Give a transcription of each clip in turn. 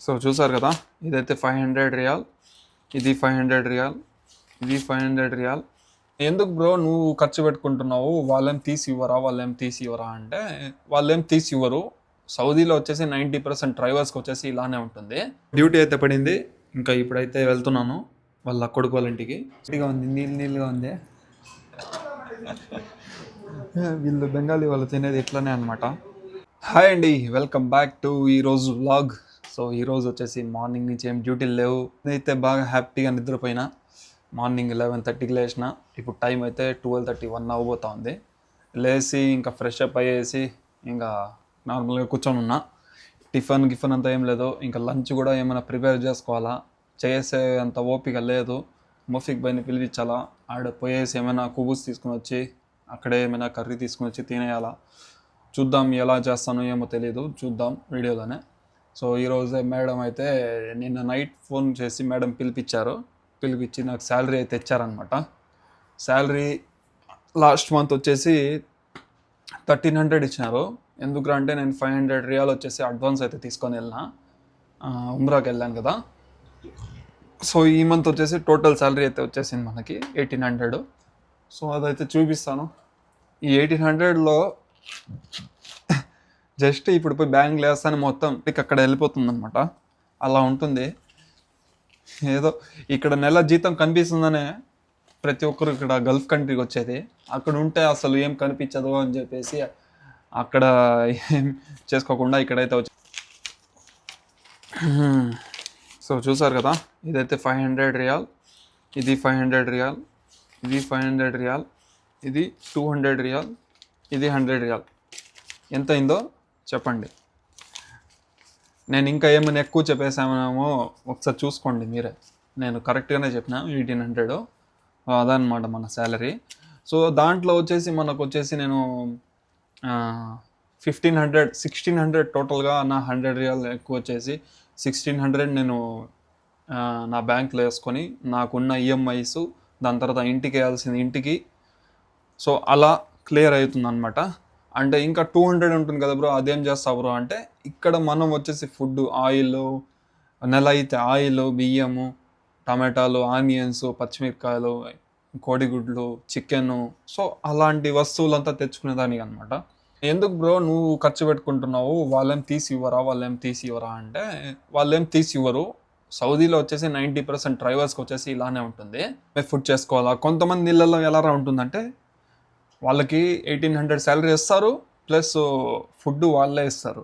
So చూసారు కదా, ఇదైతే 500 రియాల్, ఇది 500 రియాల్, ఇది 500 రియాల్. ఎందుకు బ్రో నువ్వు ఖర్చు పెట్టుకుంటున్నావు, వాళ్ళేం తీసి ఇవ్వరా అంటే వాళ్ళేం తీసి ఇవ్వరు. సౌదీలో వచ్చేసి 90% డ్రైవర్స్కి వచ్చేసి ఇలానే ఉంటుంది. డ్యూటీ అయితే పడింది, ఇంకా ఇప్పుడైతే వెళ్తున్నాను వాళ్ళ కొడుకు వాళ్ళ ఇంటికి. ఉంది, నీళ్ళుగా ఉంది. వీళ్ళు బెంగాలీ వాళ్ళు తినేది ఇట్లానే అనమాట. హాయ్ అండి, వెల్కమ్ బ్యాక్ టు ఈరోజు వ్లాగ్. సో ఈరోజు వచ్చేసి మార్నింగ్ నుంచి ఏం డ్యూటీలు లేవు, నేనైతే బాగా హ్యాపీగా నిద్రపోయినా. మార్నింగ్ 11:30కి లేచిన, ఇప్పుడు టైం అయితే 12:31 అవ్వబోతా ఉంది. లేచి ఇంకా ఫ్రెష్ అప్ అయ్యేసి ఇంకా నార్మల్గా కూర్చొని ఉన్నా. టిఫిన్ అంతా ఏం లేదు, ఇంకా లంచ్ కూడా ఏమైనా ప్రిపేర్ చేసుకోవాలా, చేసే అంత ఓపిక లేదు. ముఫిక్ బైని పిలిపించాలా, ఆడ పోయేసి ఏమైనా కుబూస్ తీసుకుని వచ్చి అక్కడే ఏమైనా కర్రీ తీసుకుని వచ్చి తినేయాలా. చూద్దాం ఎలా చేస్తానో ఏమో తెలియదు, చూద్దాం వీడియోలోనే. సో ఈరోజే మేడం అయితే నిన్న నైట్ ఫోన్ చేసి మేడం పిలిపించి నాకు శాలరీ అయితే ఇచ్చారనమాట. శాలరీ లాస్ట్ మంత్ వచ్చేసి 1300 ఇచ్చినారు. ఎందుకు అంటే నేను 500 రియాల్ వచ్చేసి అడ్వాన్స్ అయితే తీసుకొని వెళ్ళిన, ఉమ్రాకి వెళ్ళాను కదా. సో ఈ మంత్ వచ్చేసి టోటల్ శాలరీ అయితే వచ్చేసింది మనకి 1800. సో అదైతే చూపిస్తాను. ఈ 1800లో జస్ట్ ఇప్పుడు పోయి బ్యాంక్ వేస్తాను, మొత్తం అక్కడ వెళ్ళిపోతుంది అనమాట. అలా ఉంటుంది. ఏదో ఇక్కడ నెల జీతం కనిపిస్తుందనే ప్రతి ఒక్కరు ఇక్కడ గల్ఫ్ కంట్రీకి వచ్చేది. అక్కడ ఉంటే అసలు ఏం కనిపించదు అని చెప్పేసి అక్కడ ఏం చేసుకోకుండా ఇక్కడైతే వచ్చి. సో చూసారు కదా, ఇదైతే 500 రియాల్, ఇది 500 రియాల్, ఇది 500 రియాల్, ఇది 200 రియాల్, ఇది 100 రియాల్. ఎంత అయిందో చెప్పండి. నేను ఇంకా ఏమైనా ఎక్కువ చెప్పేసామేమో ఒకసారి చూసుకోండి మీరే. నేను కరెక్ట్గానే చెప్పిన 1800 అదనమాట మన శాలరీ. సో దాంట్లో వచ్చేసి మనకు వచ్చేసి నేను 1600 టోటల్గా నా 100 రియాల్ ఎక్కువ వచ్చేసి 1600 నేను నా బ్యాంక్లో వేసుకొని నాకున్న ఈఎంఐస్, దాని తర్వాత ఇంటికి వేయాల్సింది ఇంటికి. సో అలా క్లియర్ అవుతుంది అనమాట. అంటే ఇంకా 200 ఉంటుంది కదా బ్రో, అదేం చేస్తావు బ్రో అంటే ఇక్కడ మనం వచ్చేసి ఫుడ్, ఆయిల్, నెల అయితే ఆయిల్, బియ్యము, టమాటాలు, ఆనియన్స్, పచ్చిమిరకాయలు, కోడిగుడ్లు, చికెను, సో అలాంటి వస్తువులంతా తెచ్చుకునేదానికి అనమాట. ఎందుకు బ్రో నువ్వు ఖర్చు పెట్టుకుంటున్నావు, వాళ్ళేం తీసి ఇవ్వరా అంటే వాళ్ళేం తీసి ఇవ్వరు. సౌదీలో వచ్చేసి 90% డ్రైవర్స్కి వచ్చేసి ఇలానే ఉంటుంది. ఫుడ్ చేసుకోవాలా. కొంతమంది ఇళ్ళల్లో ఎలా ఉంటుందంటే వాళ్ళకి 1800 శాలరీ ఇస్తారు, ప్లస్ ఫుడ్ వాళ్ళే ఇస్తారు.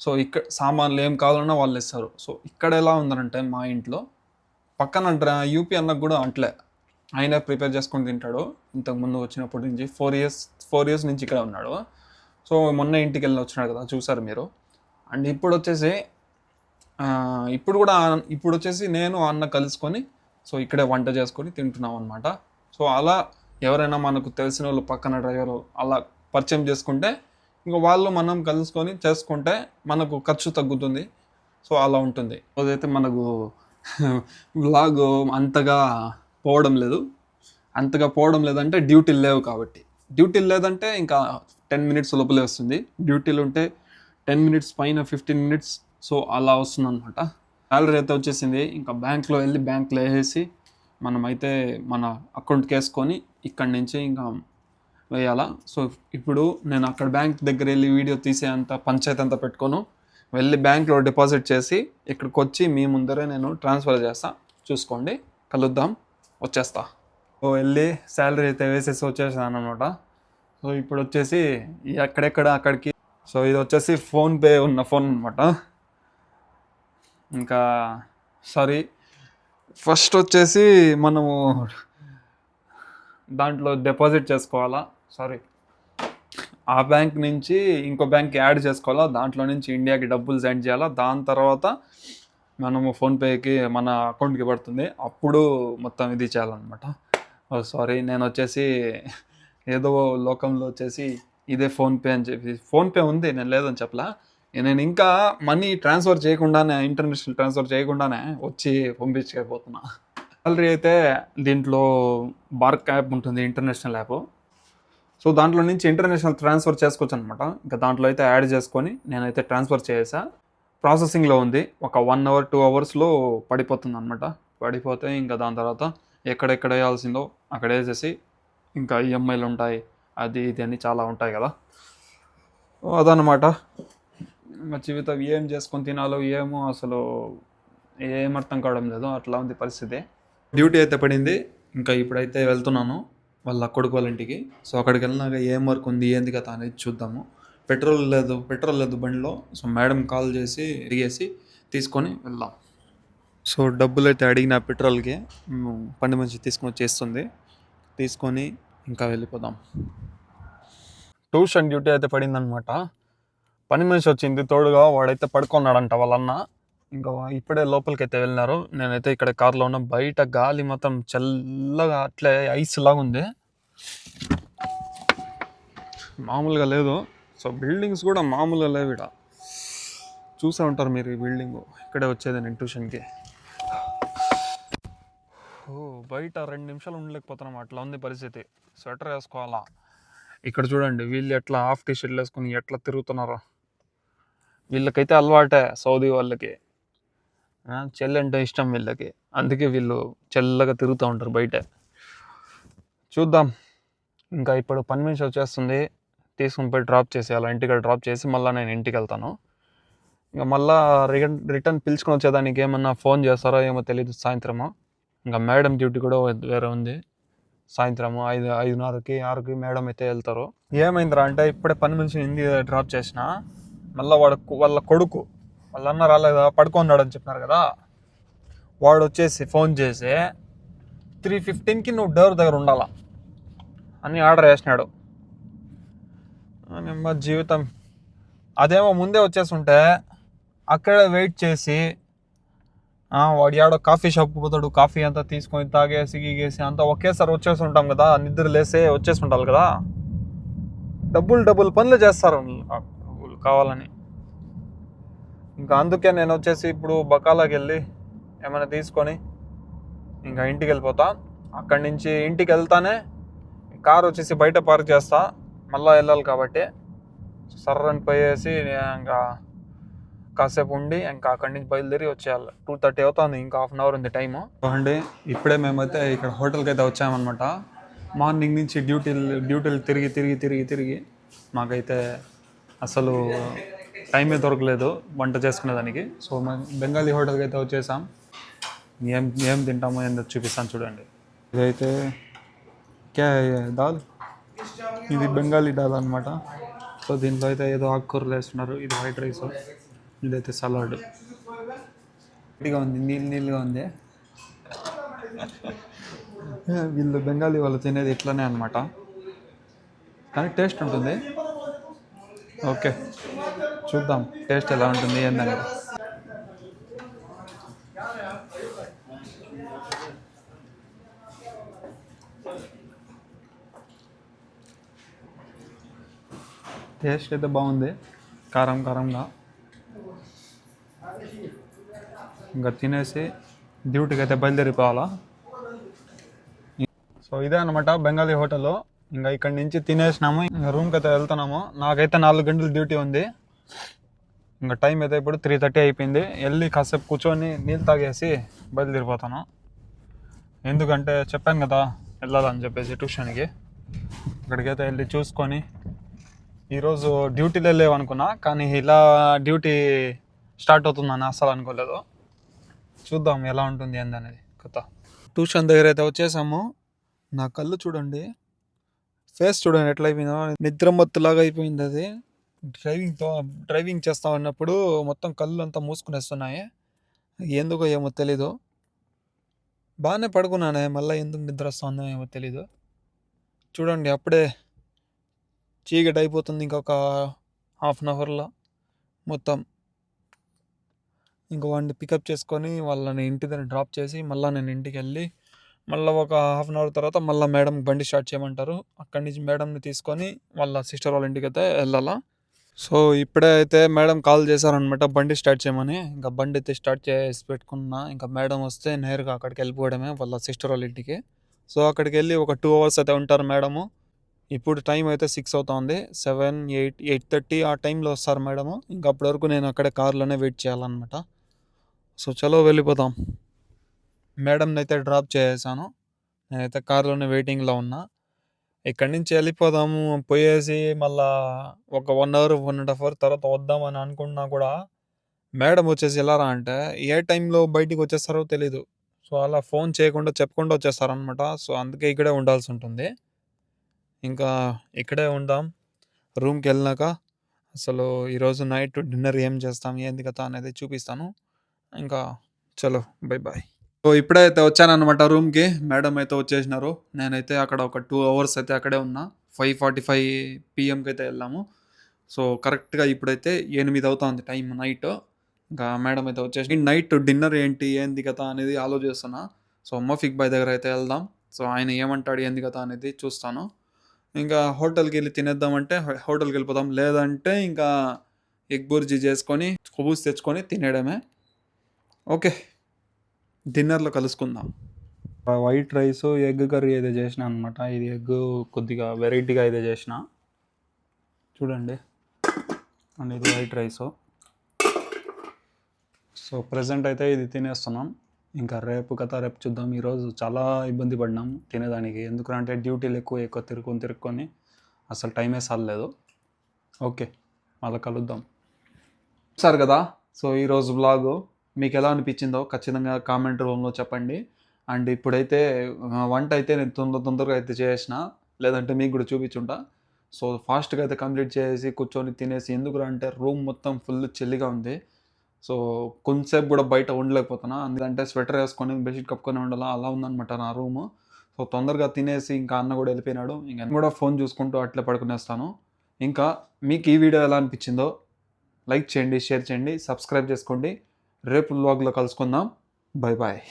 సో ఇక్కడ సామాన్లు ఏం కావాలన్నా వాళ్ళు ఇస్తారు. సో ఇక్కడ ఎలా ఉందంటే మా ఇంట్లో పక్కన యూపీ అన్నకు కూడా అట్లే, ఆయన ప్రిపేర్ చేసుకొని తింటాడు. ఇంతకుముందు వచ్చినప్పటి నుంచి 4 ఇయర్స్ నుంచి ఇక్కడ ఉన్నాడు. సో మొన్న ఇంటికి వెళ్ళి వచ్చినాడు కదా, చూసారు మీరు. అండ్ ఇప్పుడు వచ్చేసి ఇప్పుడు వచ్చేసి నేను అన్న కలుసుకొని సో ఇక్కడే వంట చేసుకొని తింటున్నాం అనమాట. సో అలా ఎవరైనా మనకు తెలిసిన వాళ్ళు పక్కన డ్రైవర్ అలా పరిచయం చేసుకుంటే ఇంకా వాళ్ళు మనం కలుసుకొని చేసుకుంటే మనకు ఖర్చు తగ్గుతుంది. సో అలా ఉంటుంది. అదైతే మనకు వ్లాగ్ అంతగా పోవడం లేదంటే డ్యూటీలు లేవు కాబట్టి. డ్యూటీలు లేదంటే ఇంకా 10 మినిట్స్ లోపలే వస్తుంది. డ్యూటీలు ఉంటే 10 మినిట్స్ పైన 15 మినిట్స్, సో అలా వస్తుంది అనమాట. శాలరీ అయితే వచ్చేసింది. ఇంకా బ్యాంక్లో వేసేసి మనమైతే మన అకౌంట్కి వేసుకొని ఇక్కడి నుంచి ఇంకా వేయాలా. సో ఇప్పుడు నేను అక్కడ బ్యాంక్ దగ్గర వెళ్ళి వీడియో తీసే అంత పంచాయతీ అంతా పెట్టుకోను, వెళ్ళి బ్యాంక్లో డిపాజిట్ చేసి ఇక్కడికి వచ్చి మీ ముందరే నేను ట్రాన్స్ఫర్ చేస్తా. చూసుకోండి, కలుద్దాం, వచ్చేస్తా. సో వెళ్ళి శాలరీ అయితే వేసేసి వచ్చేసాను అనమాట. సో ఇప్పుడు వచ్చేసి అక్కడికి. సో ఇది వచ్చేసి ఫోన్పే ఉన్న ఫోన్ అనమాట. ఇంకా సారీ, ఫస్ట్ వచ్చేసి మనము దాంట్లో డిపాజిట్ చేసుకోవాలా. ఆ బ్యాంక్ నుంచి ఇంకో బ్యాంక్ యాడ్ చేసుకోవాలా, దాంట్లో నుంచి ఇండియాకి డబ్బులు సెండ్ చేయాలా. దాని తర్వాత మనము ఫోన్పేకి మన అకౌంట్కి పడుతుంది, అప్పుడు మొత్తం ఇది చేయాలన్నమాట. సారీ, నేను వచ్చేసి ఏదో లోకంలో వచ్చేసి ఇదే ఫోన్పే అని చెప్పి, ఫోన్పే ఉంది, నేను లేదని చెప్పలా. నేను ఇంకా మనీ ఇంటర్నేషనల్ ట్రాన్స్ఫర్ చేయకుండానే వచ్చి పంపించకపోతున్నా. శాలరీ అయితే దీంట్లో బార్క్ యాప్ ఉంటుంది, ఇంటర్నేషనల్ యాప్. సో దాంట్లో నుంచి ఇంటర్నేషనల్ ట్రాన్స్ఫర్ చేసుకోవచ్చు అనమాట. ఇంకా దాంట్లో అయితే యాడ్ చేసుకొని నేనైతే ట్రాన్స్ఫర్ చేసా. ప్రాసెసింగ్లో ఉంది. ఒక 1 అవర్ 2 అవర్స్లో పడిపోతుంది అనమాట. పడిపోతే ఇంకా దాని తర్వాత ఎక్కడెక్కడ వేయాల్సిందో అక్కడ వేసేసి, ఇంకా ఈఎంఐలు ఉంటాయి, అది ఇది అని చాలా ఉంటాయి కదా. అదనమాట ఇంకా జీవితం. ఏం చేసుకొని తినాలో ఏమో అసలు ఏం అర్థం కావడం లేదు, అట్లా ఉంది పరిస్థితి. డ్యూటీ అయితే పడింది, ఇంకా ఇప్పుడైతే వెళ్తున్నాను వాళ్ళ కొడుకు వాళ్ళ ఇంటికి. సో అక్కడికి వెళ్ళినాక ఏం వర్క్ ఉంది ఏంది కదా అనేది చూద్దాము. పెట్రోల్ లేదు బండిలో. సో మేడం కాల్ చేసి అడిగేసి తీసుకొని వెళ్దాం. సో డబ్బులు అయితే అడిగిన పెట్రోల్కి పని మంచి తీసుకొని వచ్చేస్తుంది. తీసుకొని ఇంకా వెళ్ళిపోదాం. ట్యూషన్ డ్యూటీ అయితే పడిందనమాట. పని మనిషి వచ్చింది తోడుగా, వాడైతే పడుకున్నాడంట వాళ్ళన్న. ఇంకా ఇప్పుడే లోపలికి అయితే వెళ్ళినారు. నేనైతే ఇక్కడ కార్లో ఉన్న, బయట గాలి మొత్తం చల్లగా అట్లే ఐస్ లాగా ఉంది, మామూలుగా లేదు. సో బిల్డింగ్స్ కూడా మామూలుగా లేవు. ఇక్కడ చూసే ఉంటారు మీరు ఈ బిల్డింగ్, ఇక్కడే వచ్చేది నేను ట్యూషన్కి. బయట 2 నిమిషాలు ఉండలేకపోతున్నాం, అట్లా ఉంది పరిస్థితి. స్వెటర్ వేసుకోవాలా. ఇక్కడ చూడండి వీళ్ళు ఎట్లా హాఫ్ టీ షర్ట్లు వేసుకుని ఎట్లా తిరుగుతున్నారో. వీళ్ళకైతే అలవాటే, సౌదీ వాళ్ళకి చెల్లి అంటే ఇష్టం వీళ్ళకి, అందుకే వీళ్ళు చల్లగా తిరుగుతూ ఉంటారు బయట. చూద్దాం. ఇంకా ఇప్పుడు పని మనిషి వచ్చేస్తుంది, తీసుకుని పోయి డ్రాప్ చేసేయాలి. ఇంటికి డ్రాప్ చేసి మళ్ళీ నేను ఇంటికి వెళ్తాను. ఇంకా మళ్ళీ రిటర్న్ పిలుచుకొని వచ్చేదానికి ఏమన్నా ఫోన్ చేస్తారో ఏమో తెలియదు సాయంత్రము. ఇంకా మేడం డ్యూటీ కూడా వేరే ఉంది. సాయంత్రము 5:30కి 6కి మేడం అయితే వెళ్తారు. ఏమైందిరా అంటే ఇప్పుడే పని మనిషి ఇంటికి డ్రాప్ చేసిన, మళ్ళీ వాళ్ళ కొడుకు వాళ్ళ అన్న రాలేదా, పడుకున్నాడు అని చెప్పినారు కదా, వాడు వచ్చేసి ఫోన్ చేసి 3:15కి నువ్వు డోర్ దగ్గర ఉండాలా అని ఆర్డర్ వేసినాడు. మా జీవితం. అదేమో ముందే వచ్చేస్తుంటే అక్కడే వెయిట్ చేసి, వాడు ఆడో కాఫీ షాప్కి పోతాడు, కాఫీ అంతా తీసుకొని తాగేసి గీగేసి అంతా ఒకేసారి వచ్చేసి ఉంటాం కదా, నిద్ర లేసే వచ్చేసి ఉండాలి కదా. డబ్బులు పనులు చేస్తారు కావాలని. ఇంకా అందుకే నేను వచ్చేసి ఇప్పుడు బకాలాకి వెళ్ళి ఏమైనా తీసుకొని ఇంకా ఇంటికి వెళ్ళిపోతా. అక్కడి నుంచి ఇంటికి వెళ్తానే కారు వచ్చేసి బయట పార్క్ చేస్తా, మళ్ళీ వెళ్ళాలి కాబట్టి సర్రని పోయేసి ఇంకా కాసేపు ఉండి ఇంకా అక్కడి నుంచి బయలుదేరి వచ్చేయాలి. 2:30 అవుతుంది, ఇంకా హాఫ్ అన్ అవర్ ఉంది టైము. అండి ఇప్పుడే మేమైతే ఇక్కడ హోటల్కి అయితే వచ్చామన్నమాట. మార్నింగ్ నుంచి డ్యూటీలు తిరిగి మాకైతే అసలు టైమే దొరకలేదు వంట చేసుకునేదానికి. సో మేము బెంగాలీ హోటల్కి అయితే వచ్చేసాం. ఏం తింటామో ఏందో చూపిస్తాను చూడండి. ఇదైతే దాల్, ఇది బెంగాలీ దాల్ అనమాట. సో దీంట్లో అయితే ఏదో ఆకుకూరలు వేస్తున్నారు. ఇది వైట్ రైస్, ఇదైతే సలాడ్. ఇదిగా ఉంది, నీళ్ళుగా ఉంది. వీళ్ళు బెంగాలీ వాళ్ళు తినేది ఇట్లనే అనమాట, కానీ టేస్ట్ ఉంటుంది. ఓకే చూద్దాం టేస్ట్ ఎలా ఉంటుంది ఏందనేది. టేస్ట్ అయితే బాగుంది, కారంగా. ఇంకా తినేసి డ్యూటీకి అయితే బయలుదేరిపోవాలా. సో ఇదే అనమాట బెంగాలీ హోటల్. ఇంకా ఇక్కడి నుంచి తినేసినాము, ఇంకా రూమ్కి అయితే వెళ్తున్నాము. నాకైతే 4 గంటల డ్యూటీ ఉంది. ఇంకా టైం అయితే ఇప్పుడు 3:30 అయిపోయింది. వెళ్ళి కాసేపు కూర్చొని నీళ్ళు తాగేసి బయలుదేరిపోతాను. ఎందుకంటే చెప్పాను కదా వెళ్ళాలని చెప్పేసి ట్యూషన్కి. అక్కడికైతే వెళ్ళి చూసుకొని, ఈరోజు డ్యూటీలో లేవనుకున్నా, కానీ ఇలా డ్యూటీ స్టార్ట్ అవుతుందని అసలు అనుకోలేదు. చూద్దాం ఎలా ఉంటుంది ఏందనేది కథ. ట్యూషన్ దగ్గర అయితే వచ్చేసాము. నా కళ్ళు చూడండి, ఫేస్ చూడండి ఎట్లా అయిపోయిందో, నిద్ర మత్తులాగా అయిపోయింది. అది డ్రైవింగ్ చేస్తా ఉన్నప్పుడు మొత్తం కళ్ళు అంతా మూసుకునేస్తున్నాయి, ఎందుకో ఏమో తెలీదు. బాగానే పడుకున్నానే, మళ్ళీ ఎందుకు నిద్ర వస్తుందో ఏమో తెలీదు. చూడండి అప్పుడే చీకటి అయిపోతుంది. ఇంకొక హాఫ్ అన్ అవర్లో మొత్తం. ఇంకో వాడిని పికప్ చేసుకొని వాళ్ళని ఇంటి దగ్గర డ్రాప్ చేసి మళ్ళీ నేను ఇంటికి వెళ్ళి మళ్ళీ ఒక హాఫ్ అన్ అవర్ తర్వాత మళ్ళీ మేడం బండి స్టార్ట్ చేయమంటారు. అక్కడి నుంచి మేడంని తీసుకొని వాళ్ళ సిస్టర్ వాళ్ళ ఇంటికి అయితే వెళ్ళాలా. సో ఇప్పుడే అయితే మేడం కాల్ చేశారనమాట బండి స్టార్ట్ చేయమని. ఇంకా బండి అయితే స్టార్ట్ చేసి పెట్టుకున్నా. ఇంకా మేడం వస్తే నేరుగా అక్కడికి వెళ్ళిపోవడమే వాళ్ళ సిస్టర్ వాళ్ళ ఇంటికి. సో అక్కడికి వెళ్ళి ఒక 2 అవర్స్ అయితే ఉంటారు మేడము. ఇప్పుడు టైం అయితే 6 అవుతుంది. 7, 8, 8:30 ఆ టైంలో వస్తారు మేడము. ఇంక అప్పటి వరకు నేను అక్కడే కార్‌లోనే వెయిట్ చేయాలనమాట. సో, చలో వెళ్ళిపోదాం. మేడంనయితే డ్రాప్ చేసేసాను. నేనైతే కార్‌లోనే వెయిటింగ్‌లో ఉన్నా. ఇక్కడి నుంచి వెళ్ళిపోదాము, పోయేసి మళ్ళా ఒక 1 అవర్, 1 ½ అవర్ తర్వాత వద్దామని అనుకున్నా కూడా, మేడం వచ్చేసి ఎలారా అంటే, ఏ టైంలో బయటికొచ్చేస్తారో తెలీదు. సో, అలా ఫోన్ చేయకుండా, చెప్పకుండా వచ్చేస్తారనమాట. సో, అందుకే ఇక్కడే ఉండాల్సుంటుంది. ఇంకా ఇక్కడే ఉందాం. రూమ్‌కెళ్ళినాక అసలు ఈరోజు నైట్ డిన్నర్ ఏం చేస్తాం, ఏంది కథ అనేది చూపిస్తాను. ఇంకా చలో బై బాయ్. సో, ఇప్పుడే అయితే వచ్చాననమాట రూమ్‌కి. మేడం అయితే వచ్చేసినారు. నేనైతే అక్కడ ఒక 2 అవర్స్ అయితే అక్కడే ఉన్నా. 5:45 పీఎంకైతే వెళ్ళాము. సో, కరెక్ట్‌గా ఇప్పుడైతే 8 అవుతుంది టైం నైట్. ఇంకా మేడం అయితే వచ్చేసి నైట్ డిన్నర్ ఏంటి, ఏంది కథ అనేది ఆలోచిస్తున్నా. సో, మఫిక్ బాయ్ దగ్గర అయితే వెళ్దాం. సో, ఆయన ఏమంటాడు, ఏంది కథ అనేది చూస్తాను. ఇంకా హోటల్‌కెళ్ళి తినేద్దామంటే హోటల్‌కెళ్ళిపోదాం. లేదంటే ఇంకా ఎగ్ బుర్జీ చేసుకొని, కుబూస్ తెచ్చుకొని తినేయడమే. ఓకే. డిన్నర్‌లో కలుసుకుందాం. వైట్ రైసు, ఎగ్ కర్రీ అయితే చేసినా అనమాట. ఇది ఎగ్ కొద్దిగా వెరైటీగా అయితే చేసిన. చూడండి. అండ్ ఇది వైట్ రైసు. సో, ప్రెజెంట్ అయితే ఇది తినేస్తున్నాం. ఇంకా రేపు చూద్దాం. ఈరోజు చాలా ఇబ్బంది పడినాం తినేదానికి. ఎందుకంటే డ్యూటీలు ఎక్కువ తిరుక్కొని అసలు టైమే సాలలేదు. ఓకే. మళ్ళీ కలుద్దాం. చూసారు కదా. సో, ఈరోజు వ్లాగు మీకు ఎలా అనిపించిందో ఖచ్చితంగా కామెంట్ రూమ్లో చెప్పండి. అండ్ ఇప్పుడైతే వంట అయితే నేను తొందరగా అయితే చేసేసిన. లేదంటే మీకు కూడా చూపించుంటా. సో, ఫాస్ట్‌గా అయితే కంప్లీట్ చేసేసి కూర్చొని తినేసి, ఎందుకురా అంటే రూమ్ మొత్తం ఫుల్ చలిగా ఉంది. సో, కొంచెంసేపు కూడా బయట ఉండలేకపోతున్నా. ఎందుకంటే స్వెటర్ వేసుకొని బెడ్‌షీట్ కప్పుకొని ఉండాలా, అలా ఉందనమాట నా రూము. సో, తొందరగా తినేసి ఇంకా అన్న కూడా వెళ్ళిపోయినాడు. ఇంక నేను కూడా ఫోన్ చూసుకుంటూ అట్లే పడుకునేస్తాను. ఇంకా మీకు ఈ వీడియో ఎలా అనిపించిందో లైక్ చేయండి, షేర్ చేయండి, సబ్స్క్రైబ్ చేసుకోండి. రేపు వ్లాగ్‌లో కలుసుకుందాం. Bye bye.